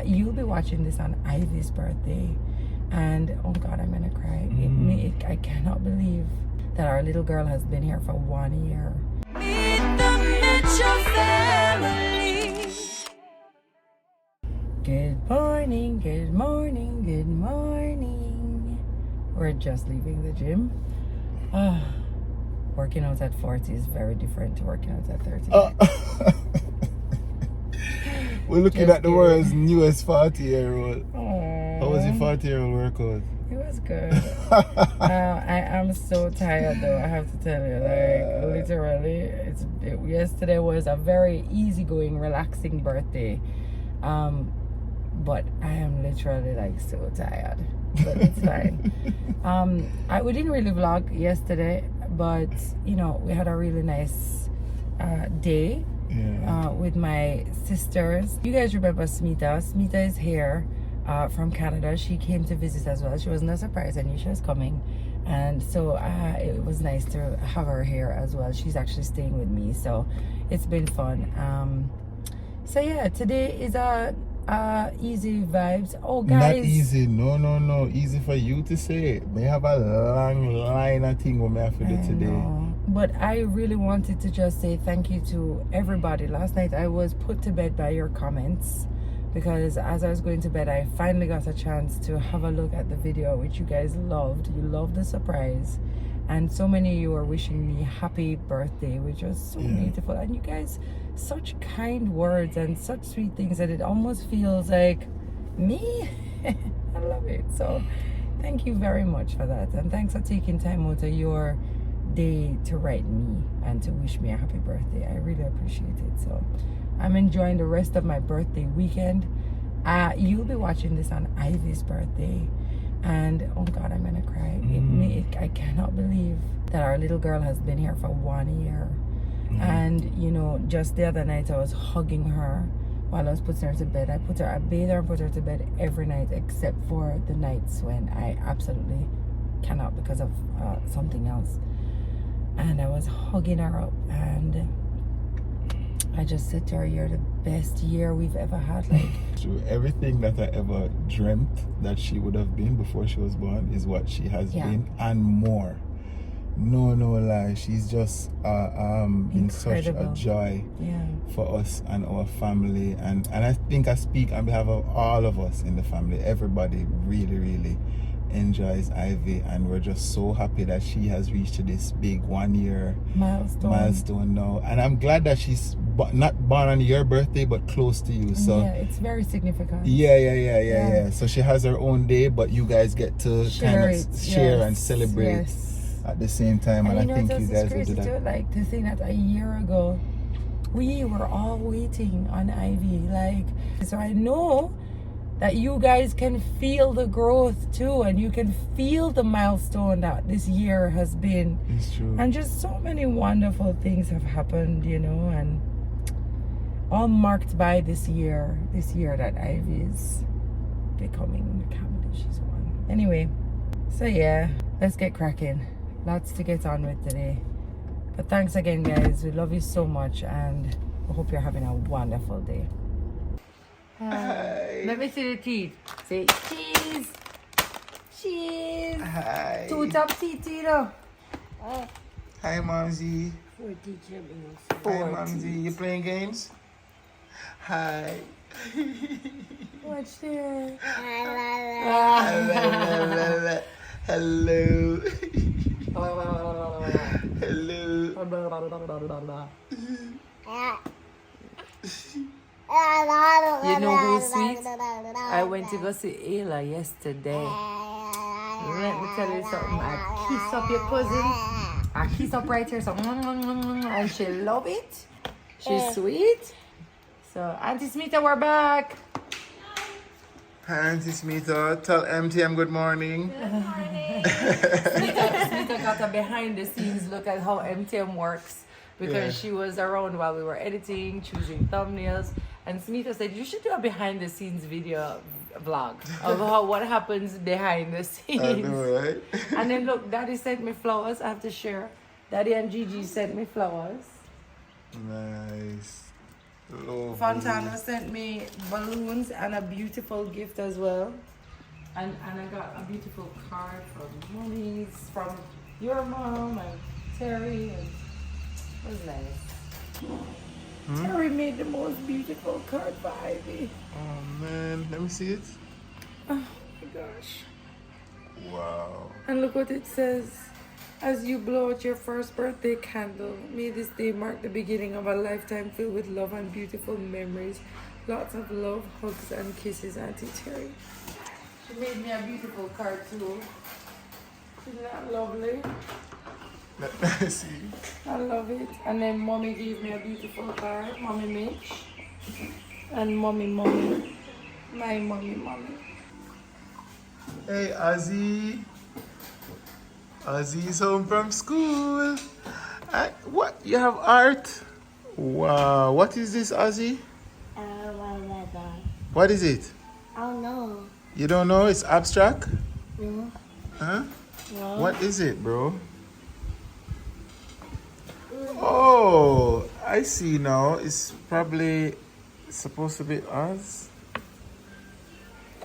You'll be watching this on Ivy's birthday, and oh God, I'm gonna cry. I cannot believe that our little girl has been here for 1 year. Meet the Mitchell family. Good morning, good morning, good morning. We're just leaving the gym. Working out at 40 is very different to working out at 30. We're looking at the world's newest 40-year-old. How was your 40-year-old workout? It was good. I am so tired though, I have to tell you. Like literally, yesterday was a very easygoing, relaxing birthday. But I am literally like so tired. But it's fine. We didn't really vlog yesterday, but you know, we had a really nice day. Yeah. With my sisters. You guys remember Smita? Smita is here from Canada. She came to visit as well. She was not surprised. I knew she was coming, and so it was nice to have her here as well. She's actually staying with me, so it's been fun. So yeah, today is easy vibes. Oh guys, not easy. No, easy for you to say. May have a long line of things we may have to do today. Know. But I really wanted to just say thank you to everybody. Last night I was put to bed by your comments, because as I was going to bed I finally got a chance to have a look at the video, which you guys loved. You loved the surprise, and so many of you were wishing me happy birthday, which was so beautiful. And you guys, such kind words and such sweet things that it almost feels like me. I love it. So thank you very much for that, and thanks for taking time out of your day to write me and to wish me a happy birthday. I really appreciate it. So I'm enjoying the rest of my birthday weekend. You'll be watching this on Ivy's birthday, and oh God, I'm gonna cry. I cannot believe that our little girl has been here for 1 year. And you know, just the other night I was hugging her while I was putting her to bed. I bathe her and put her to bed every night except for the nights when I absolutely cannot because of something else. And I was hugging her up, and I just said to her, you're the best year we've ever had. Like, everything that I ever dreamt that she would have been before she was born is what she has been, and more. No lie, she's just been such a joy for us and our family, and I think I speak on behalf of all of us in the family. Everybody really enjoys Ivy, and we're just so happy that she has reached this big 1 year milestone now. And I'm glad that she's not born on your birthday but close to you, so yeah, it's very significant. Yeah. So she has her own day, but you guys get to share and celebrate at the same time. And I think you guys will do that. Like, to think that a year ago we were all waiting on Ivy, like, so I know that you guys can feel the growth too, and you can feel the milestone that this year has been. It's true. And just so many wonderful things have happened, you know, and all marked by this year that Ivy is becoming. I can't believe she's one. Anyway, so yeah, let's get cracking. Lots to get on with today. But thanks again, guys. We love you so much, and I hope you're having a wonderful day. Hi. Let me see the teeth. Say cheese. Cheese. Hi. 2 top teeth, Tito. Hi, Momsy. 4 teeth. Hi, Momsy. You playing games? Hi. Watch there. Hello. You know who's sweet? I went to go see Ayla yesterday. Let me tell you something. I kiss up your cousin. I kiss up right here. So, and she love it. She's sweet. So, Auntie Smita, we're back. Hi, Auntie Smita. Tell MTM good morning. Good morning. Smita got a behind the scenes look at how MTM works, because she was around while we were editing, choosing thumbnails. And Smita said, you should do a behind the scenes video vlog of what happens behind the scenes. I know, right? And then look, Daddy sent me flowers. I have to share. Daddy and Gigi sent me flowers. Nice. Fontana sent me balloons and a beautiful gift as well. And I got a beautiful card from Mommy's, from your mom and Terry, and it was nice. Terry made the most beautiful card for Ivy. Oh man, let me see it. Oh my gosh. Wow. And look what it says. As you blow out your first birthday candle, may this day mark the beginning of a lifetime filled with love and beautiful memories. Lots of love, hugs, and kisses, Auntie Terry. She made me a beautiful card too. Isn't that lovely? Let me see. I love it. And then Mommy gave me a beautiful card. Mommy Mitch. And Mommy. My mommy. Hey, Ozzy. Ozzy's home from school. What? You have art? Wow. What is this, Ozzy? What is it? I don't know. You don't know? It's abstract? No. Huh? No. What is it, bro? Oh, I see now. It's probably supposed to be us.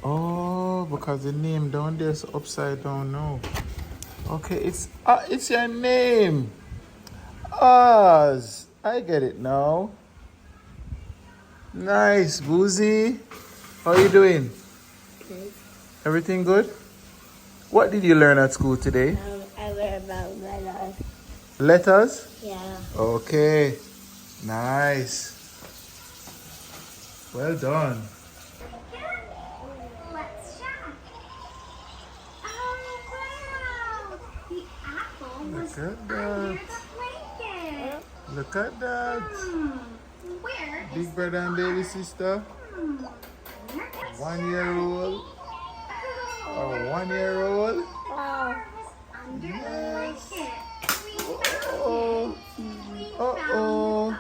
Oh, because the name down there is upside down now. Okay, it's your name. Oz. I get it now. Nice, Boozy. How you doing? Good. Everything good? What did you learn at school today? I learned about letters. Letters? Yeah. Okay. Nice. Well done. Let's shop. Oh, wow. The apple was Look at under that. the blanket. Look at that. Where is Big brother and baby sister. where is 1 year old. Oh, 1 year old. under the blanket? Oh. Uh-oh.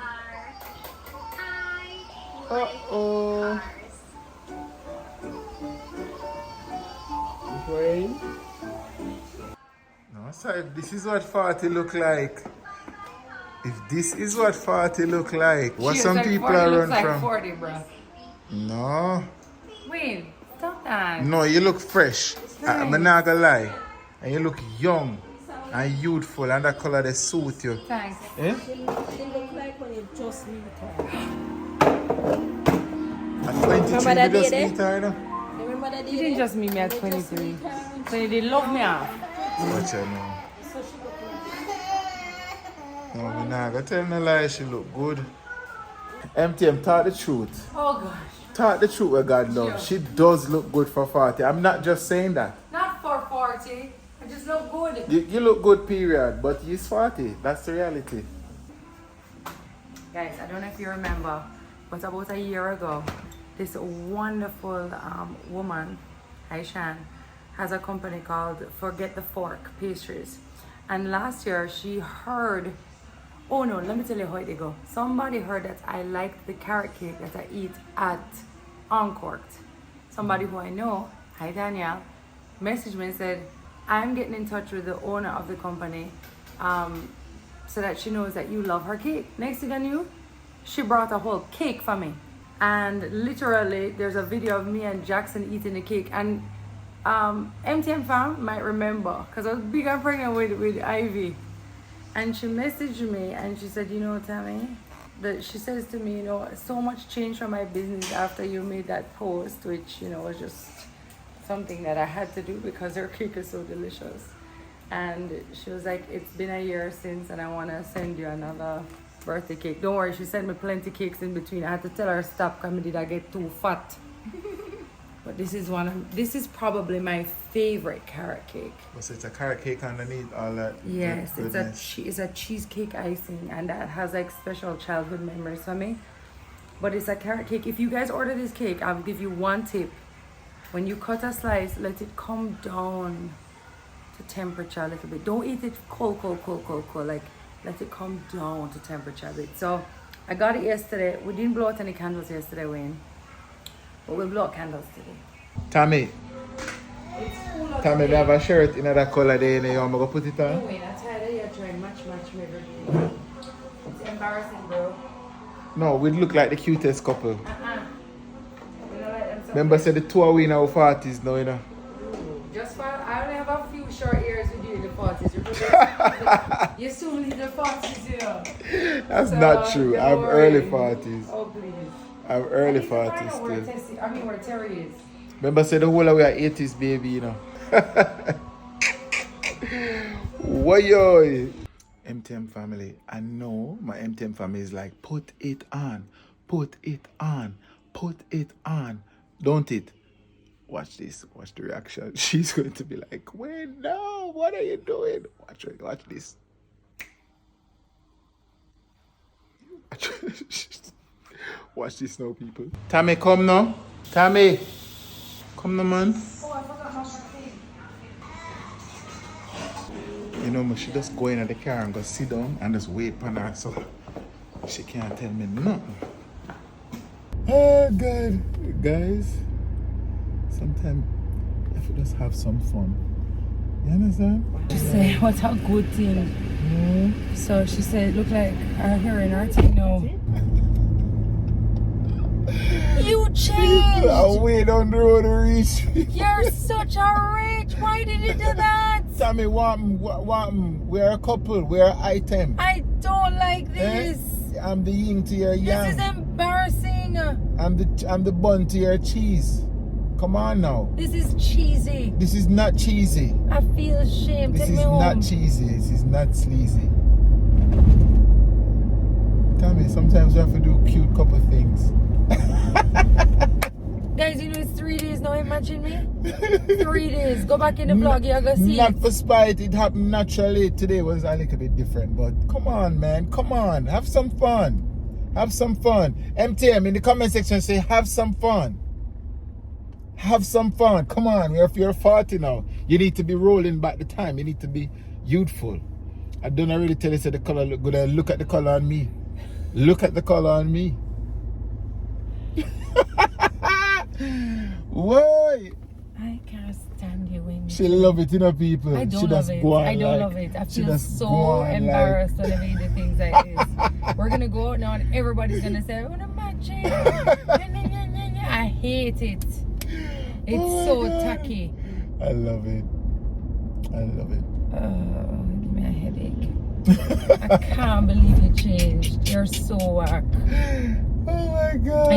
Uh-oh. Maureen? No, sir, if this is what 40 look like. If this is what 40 look like. What some people are run like from. 40, bro. No. Wait, stop that. No, you look fresh. I'm Nice. not gonna lie. And you look young and youthful, and that color they suit you. Thanks. Eh? She look like when you just meet her. At 23, Remember that you just day, meet her, no? Remember that day? You didn't just meet me at 23. So you did love me off. Watch her now. So she look like No, I'm not gonna tell no lie, she look good. MTM, talk the truth. Oh gosh. Talk the truth where God loves. She does look good for 40. I'm not just saying that. Not for 40. I just look good. You look good, period. But you's 40. That's the reality. Guys, I don't know if you remember, but about a year ago, this wonderful woman, Aishan, has a company called Forget the Fork Pastries. And last year she heard, oh no, let me tell you how it go. Somebody heard that I liked the carrot cake that I eat at Uncorked. Somebody who I know, hi Danielle, messaged me and said, I'm getting in touch with the owner of the company so that she knows that you love her cake. Next thing I knew, she brought a whole cake for me. And literally, there's a video of me and Jackson eating the cake. And MTM fam might remember, because I was big and pregnant with Ivy. And she messaged me and she said, you know, Tami, that she says to me, you know, so much changed for my business after you made that post, which, you know, was just something that I had to do because her cake is so delicious. And she was like, it's been a year since and I want to send you another birthday cake. Don't worry, she sent me plenty cakes in between. I had to tell her stop because did I get too fat. But this is probably my favorite carrot cake. So it's a carrot cake underneath all that. Yes, goodness. it's a cheesecake icing, and that has like special childhood memories for me. But it's a carrot cake. If you guys order this cake, I'll give you one tip. When you cut a slice, let it come down to temperature a little bit. Don't eat it cold. Like, let it come down to temperature a bit. So I got it yesterday. We didn't blow out any candles yesterday, Wayne. But we'll blow out candles today. Tami, we have a shirt in that color there. You want me to put it on? Wayne, I tired of you trying much every day. It's embarrassing, bro. No, we look like the cutest couple. You know, like them Remember, said the two are we in our 40s now, you know. just for, I only have a few short years with you in the 40s. You soon leave the 40s, you know. That's So, not true. don't I'm worry. early 40s. Oh, please. I'm early I need to find 40s out where still. where Terry is. Remember, said the whole of we are 80s, baby, you know. Woyoy. MTM family. I know my MTM family is like, put it on, put it on, put it on. Don't it? Watch this. Watch the reaction. She's going to be like, wait, no, what are you doing? Watch this. Watch this now, people. Tami, come now. Tami. Come now, man. Oh, I forgot my thing. You know, she just go in the car and go sit down and just wait for her, so she can't tell me nothing. Oh, God. Guys, sometimes you have to just have some fun. You understand? She said, what a good thing. So she said, look like her hair in her thing now. You changed! I'll wait on the road to reach. You're such a rich. Why did you do that? Tami, what? We're a couple. We're an item. I don't like this. I'm the yin to your yang. This is embarrassing. I'm the bun to your cheese. Come on now. This is cheesy. This is not cheesy. I feel ashamed. This Take is me home. not cheesy. This is not sleazy. Tami, sometimes we have to do cute couple things. Guys, you know it's 3 days now. Imagine me. 3 days. Go back in the vlog. You're going to see Not it. for spite. It happened naturally. Today was a little bit different. But come on, man. Come on. Have some fun. Have some fun. MTM in the comment section say have some fun. Have some fun. Come on. If you're 40 now, you need to be rolling back the time. You need to be youthful. I don't really tell you say the color look good. Look at the color on me. Look at the color on me. Why? I can't stand you when She love it, you know, people. I don't she love just it. go on I don't like, love it. I she feel just go so on embarrassed whenever you do things like this. We're going to go out now and everybody's going to say, oh, imagine. I hate it. It's Oh my so God. tacky. I love it. I love it. Give me a headache. I can't believe you changed. You're so whack. Oh my God.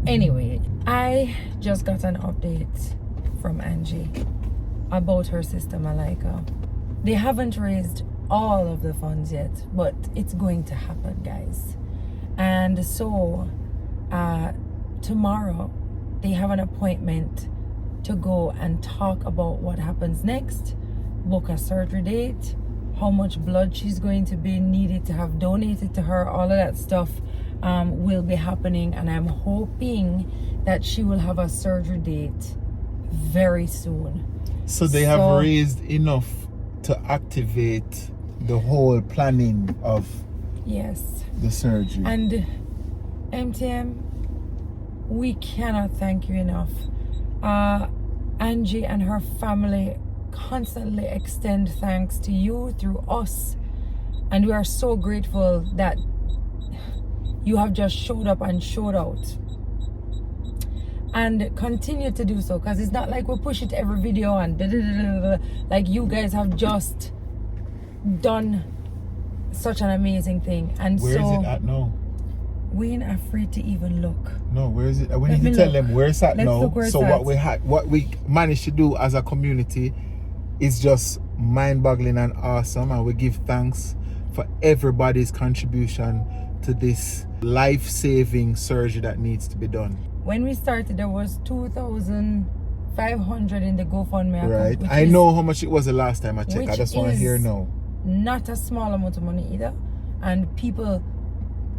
Anyway, I just got an update from Angie about her sister Malika. They haven't raised all of the funds yet, but it's going to happen, guys. And so tomorrow they have an appointment to go and talk about what happens next, book a surgery date, how much blood she's going to be needed to have donated to her. All of that stuff will be happening, and I'm hoping that she will have a surgery date very soon. So they have raised enough to activate the whole planning of Yes. the surgery. And MTM, we cannot thank you enough. Angie and her family constantly extend thanks to you through us, and we are so grateful that you have just showed up and showed out, and continue to do so, because it's not like we push it every video and like you guys have just done such an amazing thing. And Where is it at now? we ain't afraid to even look. No, where is it? We Let need me to tell look. them where it's at Let's now. look where it's So at. what we managed to do as a community is just mind-boggling and awesome, and we give thanks for everybody's contribution to this life-saving surgery that needs to be done. When we started, there was 2,500 in the GoFundMe account. Right? which I is know how much it was the last time I checked. I which just want to is hear now. not a small amount of money either. And people,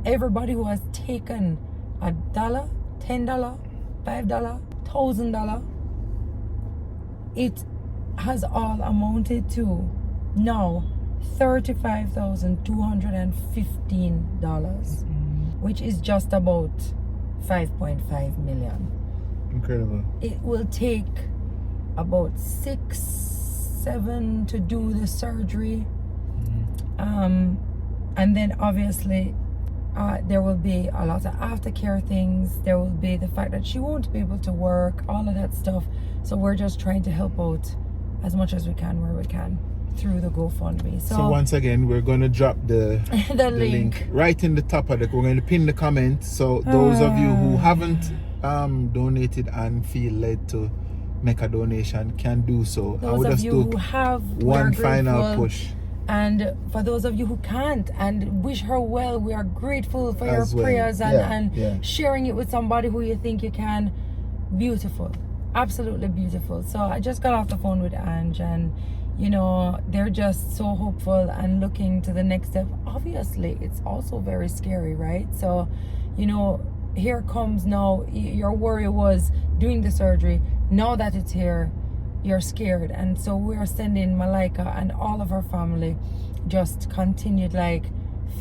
everybody who has taken $1, $10, $5, $1,000, it has all amounted to now $35,215, which is just about 5.5 million. Incredible. It will take about 6-7 to do the surgery, and then obviously There will be a lot of aftercare things. There will be the fact that she won't be able to work, all of that stuff. So we're just trying to help out as much as we can where we can through the GoFundMe. So once again, we're going to drop the the link right in the top of the, we're going to pin the comment. So those of you who haven't donated and feel led to make a donation can do so. Those of you who have, one final push. And for those of you who can't and wish her well, we are grateful for your prayers and sharing it with somebody who you think you can. Beautiful. Absolutely beautiful. So I just got off the phone with Ange, and you know, they're just so hopeful and looking to the next step. Obviously, it's also very scary, right? So, you know, here comes now, your worry was doing the surgery. Now that it's here, you're scared. And so we are sending Malika and all of her family just continued like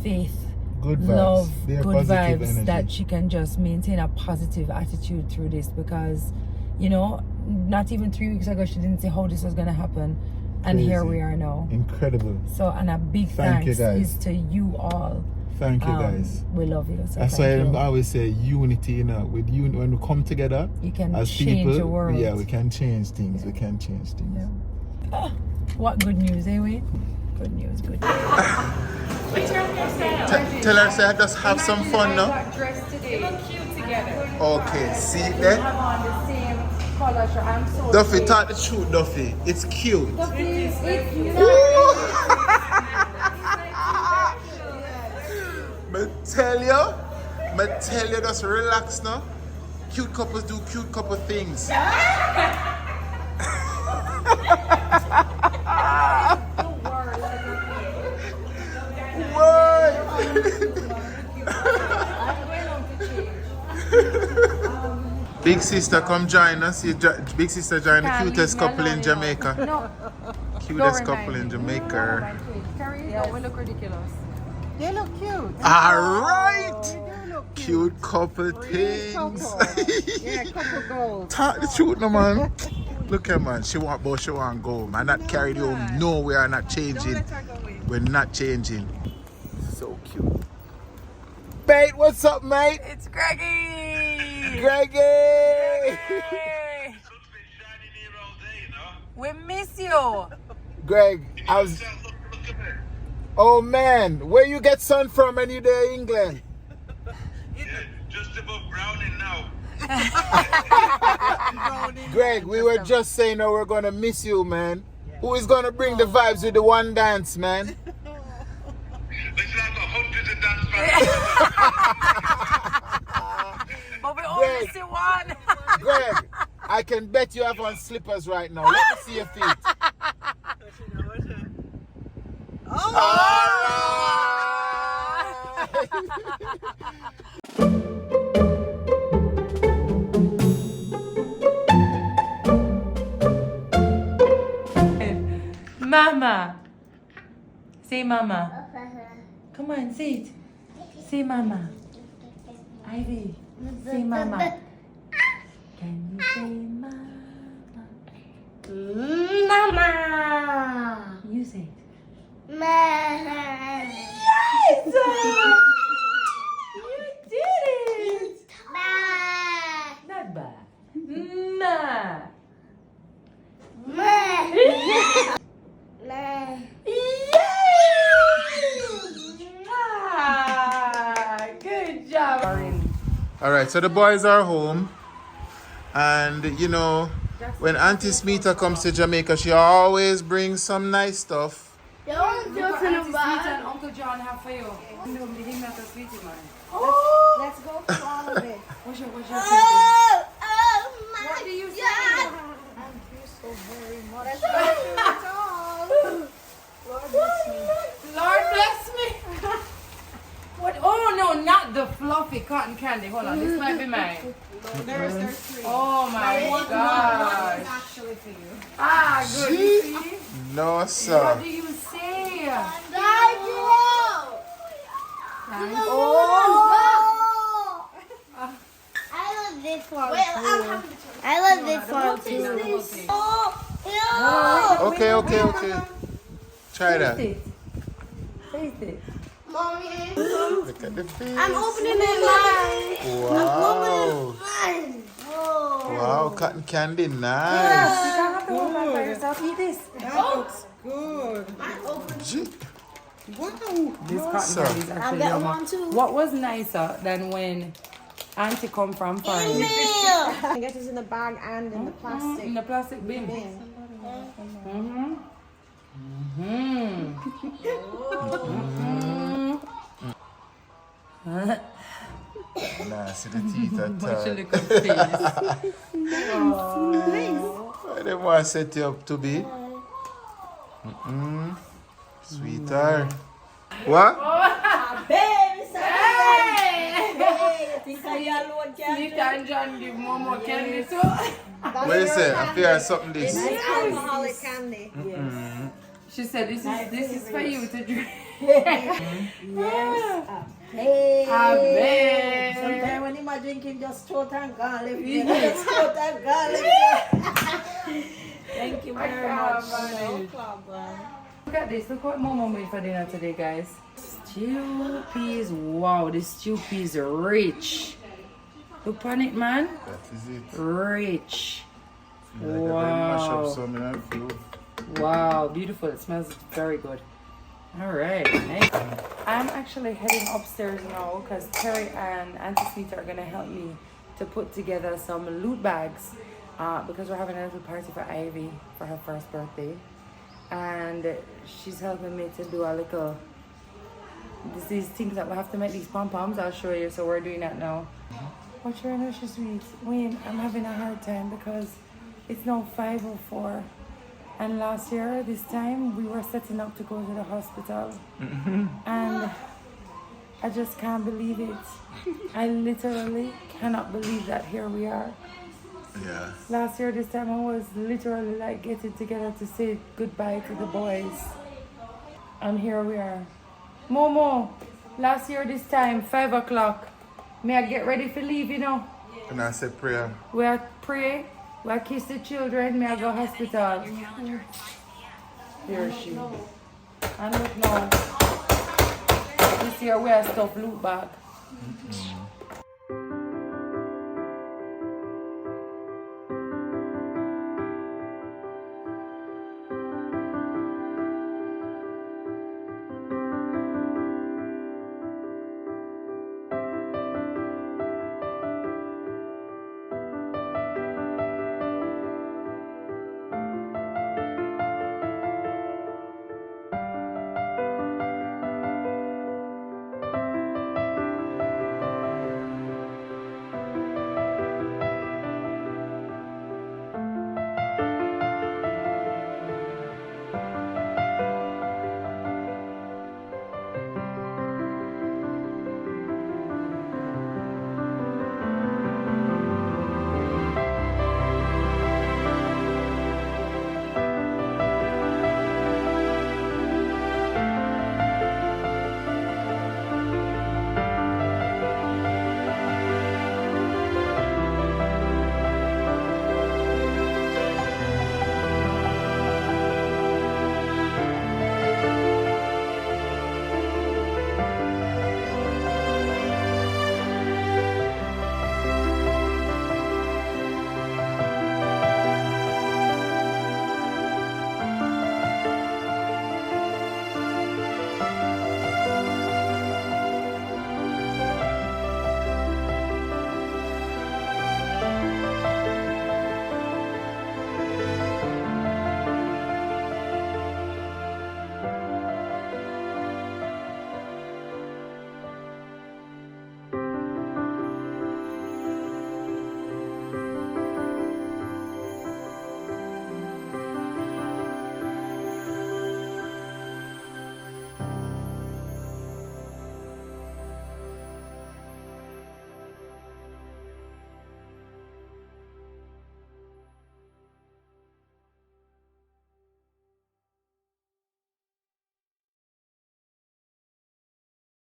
faith, good vibes, love, good vibes, energy. that she can just maintain a positive attitude through this, because, you know, not even 3 weeks ago she didn't say how this was going to happen. And crazy. Here we are now. Incredible. So, and a big thanks is to you all. Thank you guys. We love you. So that's why I always say unity, you know, with you, when we come together, you can as change people, the world. Yeah, we can change things. Yeah. We can change things. Yeah. Oh, what good news, eh, Wayne? Good news, good news. Tell her, say, just have some fun now. Got dressed today. We look cute together. Okay, see there? We have on the same color shirt. I'm so Duffy, talk the truth, Duffy. It's cute. Duffy, it's cute. Me tell you, just relax now. Cute couples do cute couple things. Big sister, come join us. Big sister join the cutest couple in Jamaica. No. Cutest couple in Jamaica. Yeah, we look ridiculous. They look cute. Alright! Cute couple things. Yeah, couple goals. Talk the truth, no man. Look at man, she want go, man. Not carried home. No, we are not changing. We're not changing. So cute. Mate, what's up, mate? It's Greggy! Greggy! We miss you. Greg, I was... Oh man, where you get sun from when you there in England? Yeah, just above Browning now. Greg, we were just saying how we're gonna miss you, man. Who is gonna bring the vibes with the one dance, man? Listen, I've got hundreds of dance fans. But we only see one. Greg, I can bet you have on slippers right now. Let me see your feet. Mama. Say mama. Come on, say it. Say mama. Ivy. Say mama. Can you say mama? Mama. You say it. Mama. Yes! You did it! Not bad. Ma. Good job, Maureen. Alright, so the boys are home. And you know, when Auntie Smita comes to Jamaica, she always brings some nice stuff. Don't Look go what to Auntie the Sweet bar. and Uncle John have for you. Nobody didn't have a sweetie, man. Oh. Let's go for all of it. What's your sweetie? Oh my What do you say? Thank you so very much. That's all. Lord bless me. Lord bless me. What? Oh no, not the fluffy cotton candy. Hold on, this might be mine. There's three. Oh my One gosh. is actually for you. Ah, good. You see? No, What sir. do you say? Thank you. Thank Oh. I love this one. Wait, I love this one too. Oh, Okay. Try that. Taste it. Taste it. Mommy. Look at the face. I'm opening it live. Wow. Oh. Wow, cotton candy, nice. You don't have to hold back by yourself. Eat this. That looks good. Gee. Wow. This No, cotton sir. candy is actually get yummy. one too. What was nicer than when Auntie come from foreign? I guess it's in the bag and in the plastic. In the plastic bin. bin. Nah, see the teeth at Watch your all. little face. Why they want to set you up to be? Sweetheart. What? Nita and John give Momo candy too. What you say? I feel something this. Alcoholic candy. She said, "This is for you to drink." Hey. Amen. Sometimes when him a drinking, just throat and garlic. Just throat and garlic. Thank you very much. No problem. Look at this. Look what Momo made for dinner today, guys. Stew peas. Wow, this stew peas are rich. Look on it, man. That is it. Rich. Like a mash up Wow. some in a few. Wow, beautiful. It smells very good. All right. Nice. I'm actually heading upstairs now because Terry and Auntie Smith are going to help me to put together some loot bags because we're having a little party for Ivy for her first birthday. And she's helping me to do a little, these things that we have to make these pom-poms. I'll show you. So we're doing that now. What's your initial sweet? Wayne, I'm having a hard time because it's now 5:04. And last year, this time, we were setting up to go to the hospital. And I just can't believe it. I literally cannot believe that here we are. Yeah. Last year, this time, I was literally like getting together to say goodbye to the boys. And here we are. Momo, last year, this time, 5 o'clock. May I get ready for leave, you know? And I say prayer. We are pray. We are kiss the children. May I go hospital? Here she. And look now. This year we are stuff loot bag.